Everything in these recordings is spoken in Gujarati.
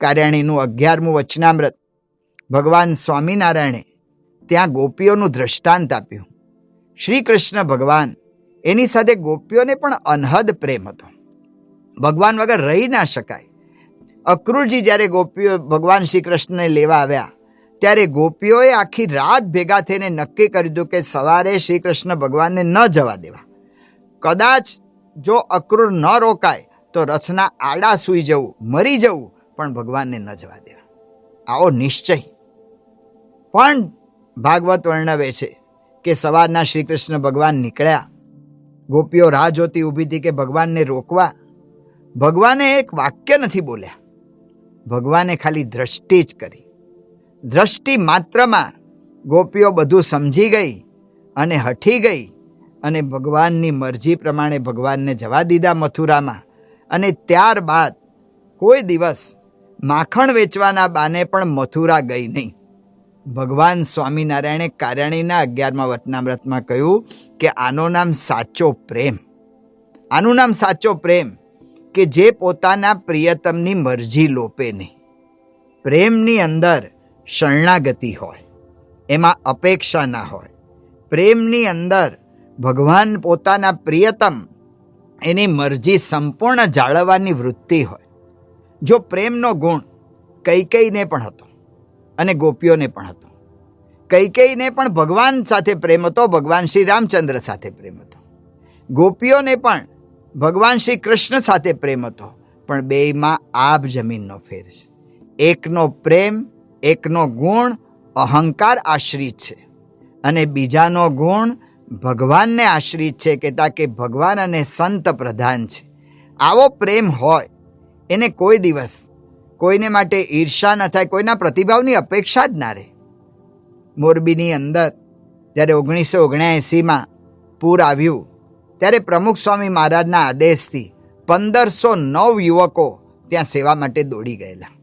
કાર્યાણીનું 11મું વચનામૃત ભગવાન સ્વામિનારાયણે ત્યાં ગોપીઓનું દ્રષ્ટાંત આપ્યું. શ્રી કૃષ્ણ ભગવાન એની સાથે ગોપીઓને પણ અનહદ પ્રેમ હતો. ભગવાન વગર રહી ના શકાય. અક્રૂરજી જ્યારે ગોપીઓ ભગવાન શ્રી કૃષ્ણને લેવા આવ્યા ત્યારે ગોપીઓએ આખી રાત ભેગા થઈને નક્કી કરી દીધું કે સવારે શ્રી કૃષ્ણ ભગવાનને ન જવા દેવા. કદાચ જો અક્રૂર ન રોકાય તો રથના આડા સૂઈ જવું, મરી જવું, પણ ભગવાનને ન જવા દેવા. આવો નિશ્ચય. પણ ભાગવત વર્ણવે છે કે સવારના શ્રી કૃષ્ણ ભગવાન નીકળ્યા. ગોપીઓ રાહ જોતી ઊભી હતી કે ભગવાનને રોકવા. ભગવાને એક વાક્ય નથી બોલ્યા. ભગવાને ખાલી દ્રષ્ટિ જ કરી. દ્રષ્ટિ માત્રમાં ગોપીઓ બધું સમજી ગઈ અને હઠી ગઈ અને ભગવાનની મરજી પ્રમાણે ભગવાનને જવા દીધા મથુરામાં. અને ત્યારબાદ કોઈ દિવસ માખણ વેચવાના બાને પણ મથુરા ગઈ નહીં. ભગવાન સ્વામિનારાયણે કાર્યાણીના 11મા વચનામૃતમાં કહ્યું કે આનું નામ સાચો પ્રેમ. આનું નામ સાચો પ્રેમ કે જે પોતાના પ્રિયતમની મરજી લોપે નહીં. પ્રેમની અંદર શરણાગતિ હોય, એમાં અપેક્ષા ના હોય. પ્રેમની અંદર ભગવાન પોતાના પ્રિયતમ એની મરજી સંપૂર્ણ જાળવવાની વૃત્તિ હોય. જો પ્રેમનો ગુણ કૈકેયીને પણ હતો અને ગોપીઓને પણ હતો. કૈકેયીને પણ ભગવાન સાથે પ્રેમ હતો, ભગવાન શ્રી રામચંદ્ર સાથે પ્રેમ હતો. ગોપીઓને પણ ભગવાન શ્રી કૃષ્ણ સાથે પ્રેમ હતો. પણ બેયમાં આબ જમીનનો ફેર છે. એકનો પ્રેમ, એકનો ગુણ અહંકાર આશ્રિત છે અને બીજાનો ગુણ ભગવાનને આશ્રિત છે. કહેતા કે ભગવાન અને સંત પ્રધાન છે. આવો પ્રેમ હોય એને કોઈ દિવસ કોઈને માટે ઈર્ષા ન થાય, કોઈના પ્રતિભાવની અપેક્ષા જ ના રહે. મોરબીની અંદર જ્યારે 1979માં પૂર આવ્યું ત્યારે પ્રમુખ સ્વામી મહારાજના આદેશથી 1509 યુવકો ત્યાં સેવા માટે દોડી ગયેલા.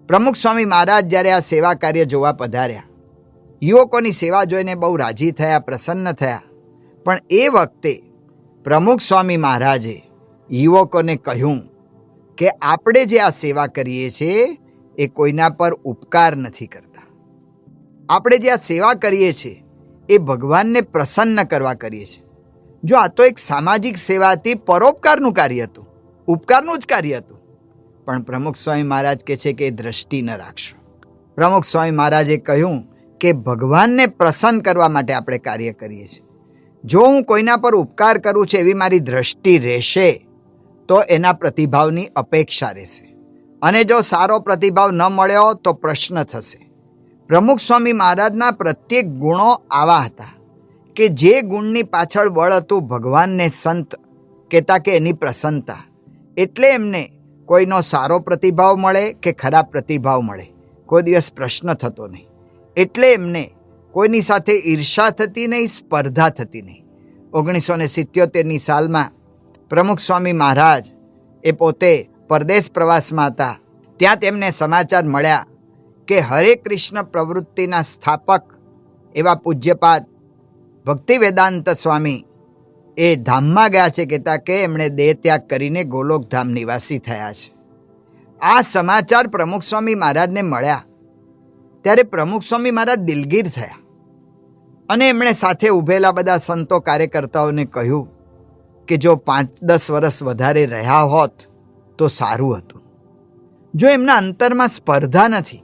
પ્રમુખ સ્વામી મહારાજ જ્યારે આ સેવા કાર્ય જોવા પધાર્યા, યુવકોની સેવા જોઈને બહુ રાજી થયા, પ્રસન્ન થયા. પણ એ વખતે પ્રમુખ સ્વામી મહારાજે યુવકોને કહ્યું કે આપણે જે આ સેવા કરીએ છીએ એ કોઈના પર ઉપકાર નથી કરતા. આપણે જે આ સેવા કરીએ છીએ એ ભગવાનને પ્રસન્ન કરવા કરીએ છીએ. જો આ તો એક સામાજિક સેવા હતી, પરોપકારનું કાર્ય હતું, ઉપકારનું જ કાર્ય હતું. પણ પ્રમુખ સ્વામી મહારાજ કહે છે કે દ્રષ્ટિ ન રાખશો. પ્રમુખ સ્વામી મહારાજે કહ્યું કે ભગવાનને પ્રસન્ન કરવા માટે આપણે કાર્ય કરીએ છીએ. જો હું કોઈના પર ઉપકાર કરું છું એવી મારી દ્રષ્ટિ રહેશે તો એના પ્રતિભાવની અપેક્ષા રહેશે, અને જો સારો પ્રતિભાવ ન મળ્યો તો પ્રશ્ન થશે. પ્રમુખ સ્વામી મહારાજના પ્રત્યેક ગુણો આવા હતા કે જે ગુણની પાછળ બળ હતું ભગવાનને સંત કહેતા કે એની પ્રસન્નતા. એટલે એમને કોઈનો સારો પ્રતિભાવ મળે કે ખરાબ પ્રતિભાવ મળે કોઈ દિવસ પ્રશ્ન થતો નહીં. એટલે એમને કોઈની સાથે ઈર્ષા થતી નહીં, સ્પર્ધા થતી નહીં. 1977ની સાલમાં પ્રમુખ સ્વામી મહારાજ એ પોતે પરદેશ પ્રવાસમાં હતા. ત્યાં તેમને સમાચાર મળ્યા કે હરે કૃષ્ણ પ્રવૃત્તિના સ્થાપક એવા પૂજ્યપાદ ભક્તિ વેદાંત સ્વામી એ ધામમાં ગયા છે. કહેતા કે એમણે દેહ ત્યાગ કરીને ગોલોકધામ નિવાસી થયા છે. આ સમાચાર પ્રમુખ સ્વામી મહારાજને મળ્યા ત્યારે પ્રમુખ સ્વામી મહારાજ દિલગીર થયા અને એમણે સાથે ઊભેલા બધા સંતો કાર્યકર્તાઓને કહ્યું કે જો 5-10 વર્ષ વધારે રહ્યા હોત તો સારું હતું. જો એમના અંતરમાં સ્પર્ધા નથી,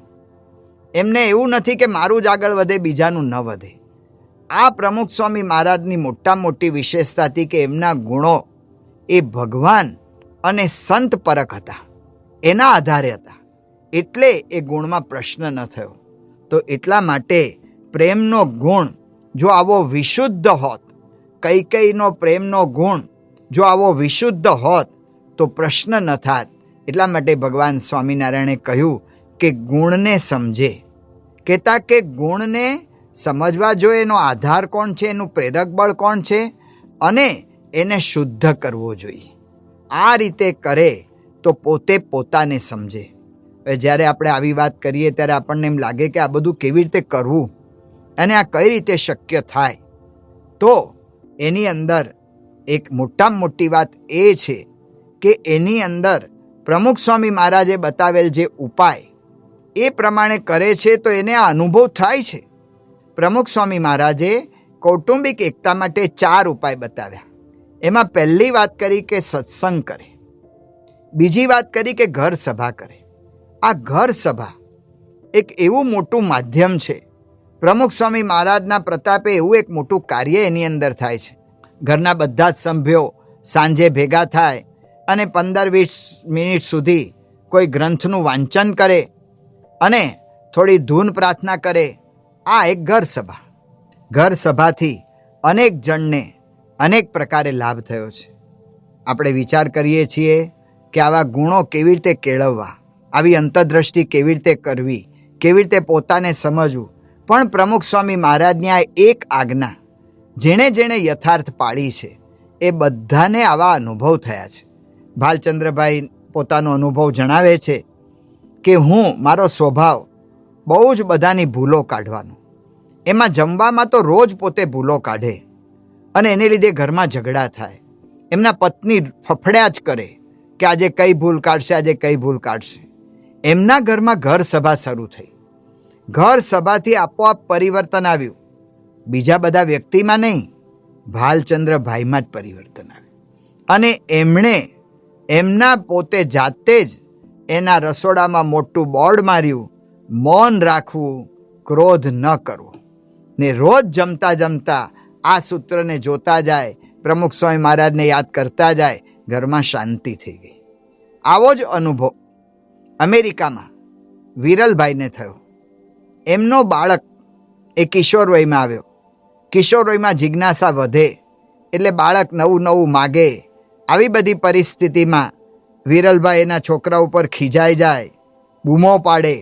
એમને એવું નથી કે મારું જ આગળ વધે બીજાનું ન વધે. આ પ્રમુખ સ્વામી મહારાજની મોટામાં મોટી વિશેષતા હતી કે એમના ગુણો એ ભગવાન અને સંત પરક હતા, એના આધારે હતા. એટલે એ ગુણમાં પ્રશ્ન ન થયો. તો એટલા માટે પ્રેમનો ગુણ જો આવો વિશુદ્ધ હોત, કૈકેયીનો પ્રેમનો ગુણ જો આવો વિશુદ્ધ હોત તો પ્રશ્ન ન થાત. એટલા માટે ભગવાન સ્વામિનારાયણે કહ્યું કે ગુણને સમજે. કહેતા કે ગુણને સમજવા જોઈએ, એનો આધાર કોણ છે, એનું પ્રેરક બળ કોણ છે, અને એને શુદ્ધ કરવો જોઈએ. આ રીતે કરે તો પોતે પોતાને સમજે. જ્યારે આપણે આવી વાત કરીએ ત્યારે આપણને એમ લાગે કે આ બધું કેવી રીતે કરવું અને આ કઈ રીતે શક્ય થાય. તો એની અંદર એક મોટામાં મોટી વાત એ છે કે એની અંદર પ્રમુખ સ્વામી મહારાજે બતાવેલ જે ઉપાય એ પ્રમાણે કરે છે તો એને આ અનુભવ થાય છે. પ્રમુખ સ્વામી મહારાજે કૌટુંબિક એકતા માટે 4 ઉપાય બતાવ્યા. એમાં પહેલી વાત કરી કે સત્સંગ કરે, બીજી વાત કરી કે ઘર સભા કરે. આ ઘર સભા એક એવું મોટું માધ્યમ છે. પ્રમુખ સ્વામી મહારાજના પ્રતાપે એવું એક મોટું કાર્ય એની અંદર થાય છે. ઘરના બધા જ સભ્યો સાંજે ભેગા થાય અને 15-20 મિનિટ સુધી કોઈ ગ્રંથનું વાંચન કરે અને થોડી ધૂન પ્રાર્થના કરે. આ એક ઘર સભા. ઘર સભાથી અનેક જણને અનેક પ્રકારે લાભ થયો છે. આપણે વિચાર કરીએ છીએ કે આવા ગુણો કેવી રીતે કેળવવા, આવી અંતરદ્રષ્ટિ કેવી રીતે કરવી, કેવી રીતે પોતાને સમજવું. પણ પ્રમુખ સ્વામી મહારાજની આ એક આજ્ઞા જેણે જેણે યથાર્થ પાળી છે એ બધાને આવા અનુભવ થયા છે. ભાલચંદ્રભાઈ પોતાનો અનુભવ જણાવે છે કે મારો સ્વભાવ બહુ જ બધાની ભૂલો કાઢવાનો. એમાં જમવામાં તો રોજ પોતે ભૂલો કાઢે અને એને લીધે ઘરમાં ઝઘડા થાય. એમના પત્ની ફફડ્યા જ કરે કે આજે કઈ ભૂલ કાઢશે, આજે કઈ ભૂલ કાઢશે. એમના ઘરમાં ઘર સભા શરૂ થઈ. ઘર સભાથી આપોઆપ પરિવર્તન આવ્યું. બીજા બધા વ્યક્તિમાં નહીં, ભાલચંદ્રભાઈમાં જ પરિવર્તન આવ્યું. અને એમણે એમના પોતે જાતે જ એના રસોડામાં મોટું બોર્ડ માર્યું, મૌન રાખવું, ક્રોધ ન કરવો. ને રોજ જમતા જમતા આ સૂત્રને જોતા જાય, પ્રમુખ સ્વામી મહારાજને યાદ કરતા જાય. ઘરમાં શાંતિ થઈ ગઈ. આવો જ અનુભવ અમેરિકામાં વિરલભાઈને થયો. એમનો બાળક એ કિશોર વયમાં આવ્યો. કિશોર વયમાં જિજ્ઞાસા વધે એટલે બાળક નવું નવું માગે. આવી બધી પરિસ્થિતિમાં વિરલભાઈ એના છોકરા ઉપર ખીજાઈ જાય, બૂમો પાડે.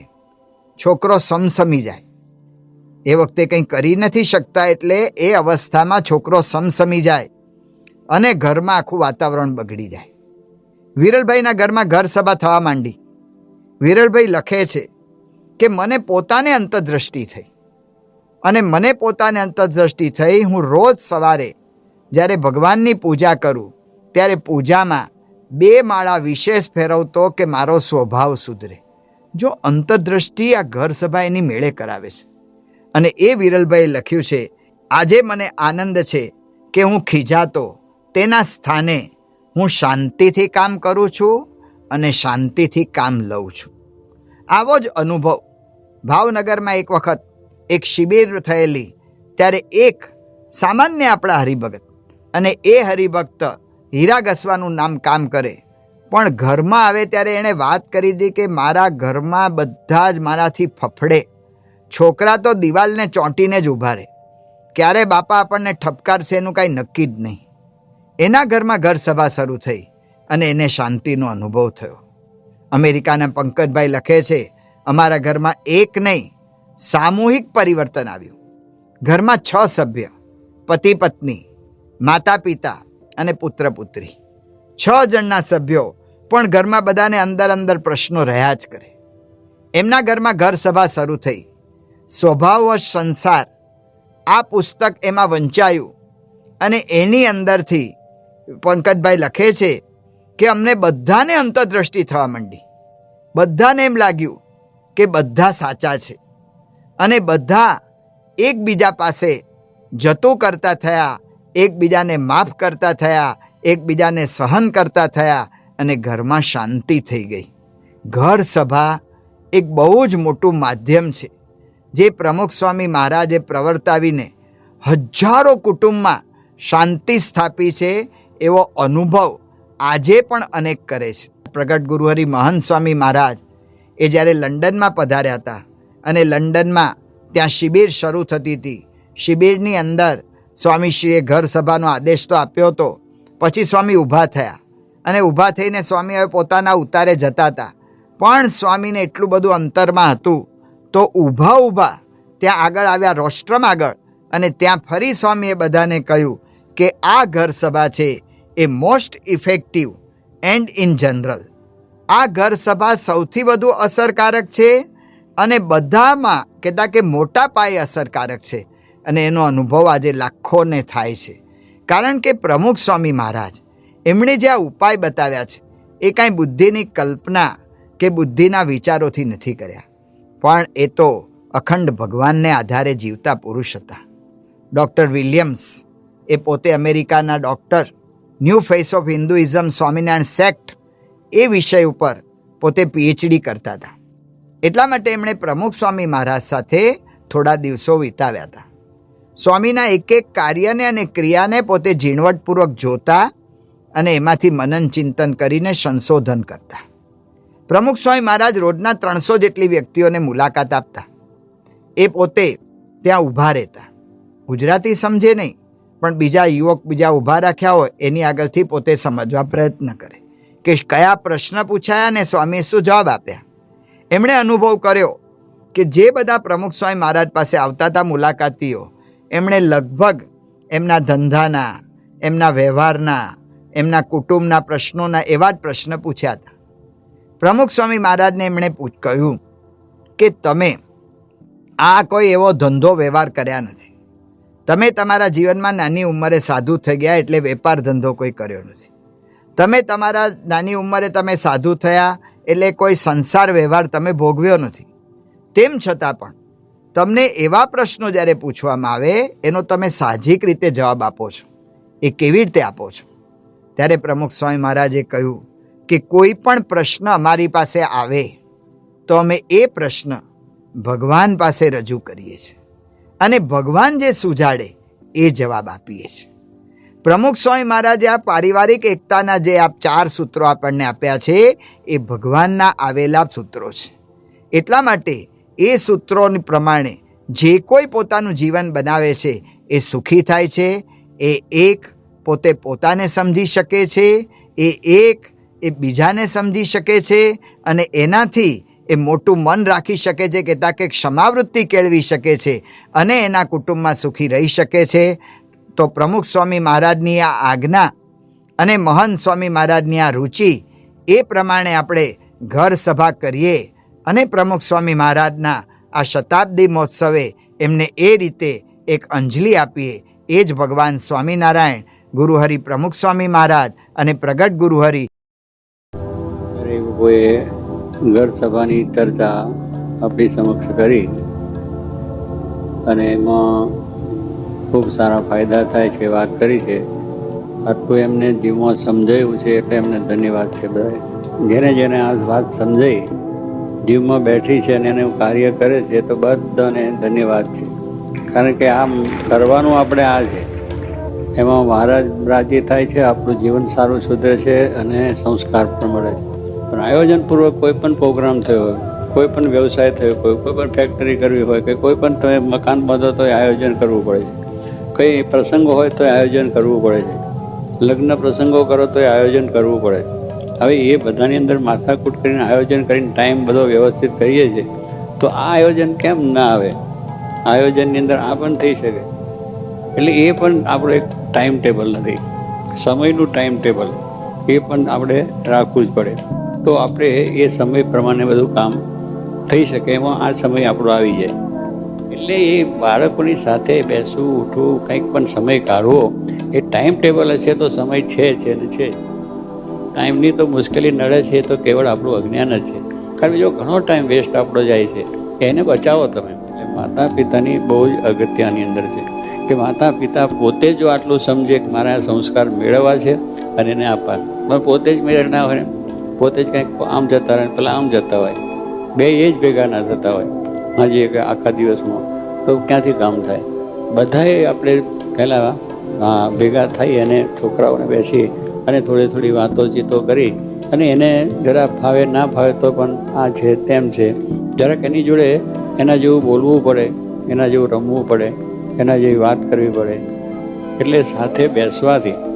છોકરો સમસમી જાય. એ વખતે કંઈ કરી નથી શકતા એટલે એ અવસ્થામાં છોકરો સમસમી જાય અને ઘરમાં આખું વાતાવરણ બગડી જાય. વિરલભાઈના ઘરમાં ઘર સભા થવા માંડી. વિરલભાઈ લખે છે કે મને પોતાને અંતરદ્રષ્ટિ થઈ અને મને પોતાને અંતરદ્રષ્ટિ થઈ. હું રોજ સવારે જ્યારે ભગવાનની પૂજા કરું ત્યારે પૂજામાં 2 માળા વિશેષ ફેરવતો કે મારો સ્વભાવ સુધરે. જો અંતરદ્રષ્ટિ આ ઘર સભા એની મેળે કરાવે છે. અને એ વિરલભાઈએ લખ્યું છે, આજે મને આનંદ છે કે હું ખીજાતો તેના સ્થાને હું શાંતિથી કામ કરું છું અને શાંતિથી કામ લઉં છું. આવો જ અનુભવ ભાવનગરમાં એક વખત એક શિબિર થયેલી ત્યારે એક સામાન્ય આપણા હરિભગત, અને એ હરિભક્ત હીરા ઘસવાનું નામ કામ કરે, પણ ઘરમાં આવે ત્યારે એણે વાત કરી હતી કે મારા ઘરમાં બધા જ મારાથી ફફડે. છોકરા તો દિવાલને ચોંટીને જ ઊભા રહે. ક્યારે બાપા આપણને ઠપકારશે એનું કાંઈ નક્કી જ નહીં. એના ઘરમાં ઘર સભા શરૂ થઈ અને એને શાંતિનો અનુભવ થયો. અમેરિકાના પંકજભાઈ લખે છે, અમારા ઘરમાં એક નહીં, સામૂહિક પરિવર્તન આવ્યું. ઘરમાં 6 સભ્ય, પતિ પત્ની, માતા પિતા અને પુત્ર પુત્રી. 6 જણના સભ્યો, પણ ઘરમાં બધાને અંદર અંદર પ્રશ્નો રહ્યા જ કરે. એમના ઘરમાં ઘર સભા શરૂ થઈ. સ્વભાવવશ સંસાર આ પુસ્તક એમાં વંચાયું અને એની અંદરથી પંકજભાઈ લખે છે કે અમને બધાને અંતરદ્રષ્ટિ થવા માંડી. બધાને એમ લાગ્યું કે બધા સાચા છે અને બધા એકબીજા પાસે જતું કરતા થયા, એકબીજાને માફ કરતા થયા, એકબીજાને સહન કરતા થયા અને ઘરમાં શાંતિ થઈ ગઈ. ઘર સભા એક બહુ જ મોટું માધ્યમ છે જે પ્રમુખ સ્વામી મહારાજે પ્રવર્તાવીને હજારો કુટુંબમાં શાંતિ સ્થાપી છે. એવો અનુભવ આજે પણ અનેક કરે છે. પ્રગટ ગુરુહરિ મહંત સ્વામી મહારાજ એ જ્યારે લંડનમાં પધાર્યા હતા અને લંડનમાં ત્યાં શિબિર શરૂ થતી હતી. શિબિરની અંદર સ્વામીશ્રીએ ઘર સભાનો આદેશ તો આપ્યો હતો. પછી સ્વામી ઊભા થયા અને ઊભા થઈને સ્વામી હવે પોતાના ઉતારે જતા હતા, પણ સ્વામીને એટલું બધું અંતરમાં હતું તો ઊભા ઊભા ત્યાં આગળ આવ્યા, રોસ્ટ્રમ આગળ, અને ત્યાં ફરી સ્વામીએ બધાને કહ્યું કે આ ઘર સભા છે એ most effective and in general. આ ઘર સભા સૌથી વધુ અસરકારક છે અને બધામાં કહેતા કે મોટા પાયે અસરકારક છે. અને એનો અનુભવ આજે લાખોને થાય છે. કારણ કે પ્રમુખ સ્વામી મહારાજ એમણે જે આ ઉપાય બતાવ્યા છે એ કાંઈ બુદ્ધિની કલ્પના કે બુદ્ધિના વિચારોથી નથી કર્યા, પણ એ તો અખંડ ભગવાનને આધારે જીવતા પુરુષ હતા. ડૉક્ટર વિલિયમ્સ એ પોતે અમેરિકાના doctor, new face of Hinduism Swaminarayan sect એ વિષય ઉપર પોતે પીએચડી કરતા હતા. એટલા માટે એમણે પ્રમુખ સ્વામી મહારાજ સાથે થોડા દિવસો વિતાવ્યા હતા. સ્વામીના એક એક કાર્યને અને ક્રિયાને પોતે ઝીણવટપૂર્વક જોતા અને એમાંથી મનન ચિંતન કરીને સંશોધન કરતા. પ્રમુખ સ્વામી મહારાજ રોજના 300 જેટલી વ્યક્તિઓને મુલાકાત આપતા. એ પોતે ત્યાં ઊભા રહેતા. ગુજરાતી સમજે નહીં, પણ બીજા યુવક બીજા ઊભા રાખ્યા હોય એની આગળથી પોતે સમજવા પ્રયત્ન કરે કે કયા પ્રશ્ન પૂછાયા ને સ્વામીએ શું જવાબ આપ્યા. એમણે અનુભવ કર્યો કે જે બધા પ્રમુખ સ્વામી મહારાજ પાસે આવતા હતા મુલાકાતીઓ, એમણે લગભગ એમના ધંધાના, એમના વ્યવહારના, એમના કુટુંબના પ્રશ્નોના એવા જ પ્રશ્ન પૂછ્યા હતા. પ્રમુખ સ્વામી મહારાજને એમણે કહ્યું કે તમે આ કોઈ એવો ધંધો વ્યવહાર કર્યા નથી. તમે તમારા જીવનમાં નાની ઉંમરે સાધુ થઈ ગયા એટલે વેપાર ધંધો કોઈ કર્યો નથી. તમે તમારા નાની ઉંમરે તમે સાધુ થયા એટલે કોઈ સંસાર વ્યવહાર તમે ભોગવ્યો નથી. તેમ છતાં પણ તમને એવા પ્રશ્નો જ્યારે પૂછવામાં આવે એનો તમે સાહજિક રીતે જવાબ આપો છો. એ કેવી રીતે આપો છો? ત્યારે પ્રમુખ સ્વામી મહારાજે કહ્યું કે કોઈ પણ પ્રશ્ન અમારી પાસે આવે તો અમે એ પ્રશ્ન ભગવાન પાસે રજૂ કરીએ છીએ અને ભગવાન જે સુજાડે એ જવાબ આપીએ છીએ. પ્રમુખ સ્વામી મહારાજે આ પારિવારિક એકતાના જે આ 4 સૂત્રો આપણને આપ્યા છે એ ભગવાનના આવેલા સૂત્રો છે. એટલા માટે એ સૂત્રોની પ્રમાણે જે કોઈ પોતાનું જીવન બનાવે છે એ સુખી થાય છે. એ એક પોતે પોતાને સમજી શકે છે, એ બીજાને સમજી શકે છે અને એનાથી એ મોટું મન રાખી શકે છે કે તાકે ક્ષમાવૃત્તિ કેળવી શકે છે અને એના કુટુંબમાં સુખી રહી શકે છે. તો પ્રમુખ સ્વામી મહારાજની આ આજ્ઞા અને મહંત સ્વામી મહારાજની આ રુચિ એ પ્રમાણે આપણે ઘર સભા કરીએ અને પ્રમુખ સ્વામી મહારાજના આ શતાબ્દી મહોત્સવે એમને એ રીતે એક અંજલિ આપીએ. એ જ ભગવાન સ્વામિનારાયણ, ગુરુહરિ પ્રમુખ સ્વામી મહારાજ અને પ્રગટ ગુરુહરિ ઘર સભાની ચર્ચા આપણી સમક્ષ કરી અને એમાં ખૂબ સારા ફાયદા થાય છે વાત કરી છે. આટલું એમને જીવમાં સમજાયું છે એટલે એમને ધન્યવાદ છે. બધા જેને જેને આ વાત સમજાઈ જીવમાં બેઠી છે અને એનું કાર્ય કરે છે તો બધાને ધન્યવાદ છે. કારણ કે આમ કરવાનું આપણે આ છે, એમાં મહારાજ રાજી થાય છે, આપણું જીવન સારું સુધરે છે અને સંસ્કાર પણ મળે છે. પણ આયોજનપૂર્વક કોઈ પણ પ્રોગ્રામ થયો હોય, કોઈ પણ વ્યવસાય થયો હોય, કોઈ પણ ફેક્ટરી કરવી હોય કે કોઈ પણ તમે મકાન બાંધો તો આયોજન કરવું પડે છે. કંઈ પ્રસંગો હોય તો આયોજન કરવું પડે છે. લગ્ન પ્રસંગો કરો તો આયોજન કરવું પડે. હવે એ બધાની અંદર માથાકૂટ કરીને આયોજન કરીને ટાઈમ બધો વ્યવસ્થિત કરીએ છીએ તો આ આયોજન કેમ ના આવે? આયોજનની અંદર આ પણ થઈ શકે. એટલે એ પણ આપણું એક ટાઈમ ટેબલ નથી, સમયનું ટાઈમ ટેબલ એ પણ આપણે રાખવું જ પડે. તો આપણે એ સમય પ્રમાણે બધું કામ થઈ શકે. એમાં આ સમય આપણો આવી જાય. એટલે એ બાળકોની સાથે બેસવું, ઉઠવું, કંઈક પણ સમય કાઢવો, એ ટાઈમ ટેબલ હશે તો સમય છે ને છે. ટાઈમની તો મુશ્કેલી નડે છે તો કેવળ આપણું અજ્ઞાન જ છે. કારણ જો ઘણો ટાઈમ વેસ્ટ આપણો જાય છે એને બચાવો તમે. માતા પિતાની બહુ જ અગત્યની અંદર છે કે માતા પિતા પોતે જો આટલું સમજે કે મારે આ સંસ્કાર મેળવવા છે અને એને આપવા, પણ પોતે જ મેળ ના હોય, પોતે જ કંઈક આમ જતા રહે, પેલા આમ જતા હોય, બે એ જ ભેગા ના થતા હોય હાજી આખા દિવસમાં, તો ક્યાંથી કામ થાય? બધાએ આપણે પહેલાં ભેગા થઈ અને છોકરાઓને બેસી અને થોડી થોડી વાતોચીતો કરી અને એને જરા ફાવે ના ફાવે તો પણ આ છે તેમ છે જરાક એની જોડે એના જેવું બોલવું પડે, એના જેવું રમવું પડે, એના જેવી વાત કરવી પડે. એટલે સાથે બેસવાથી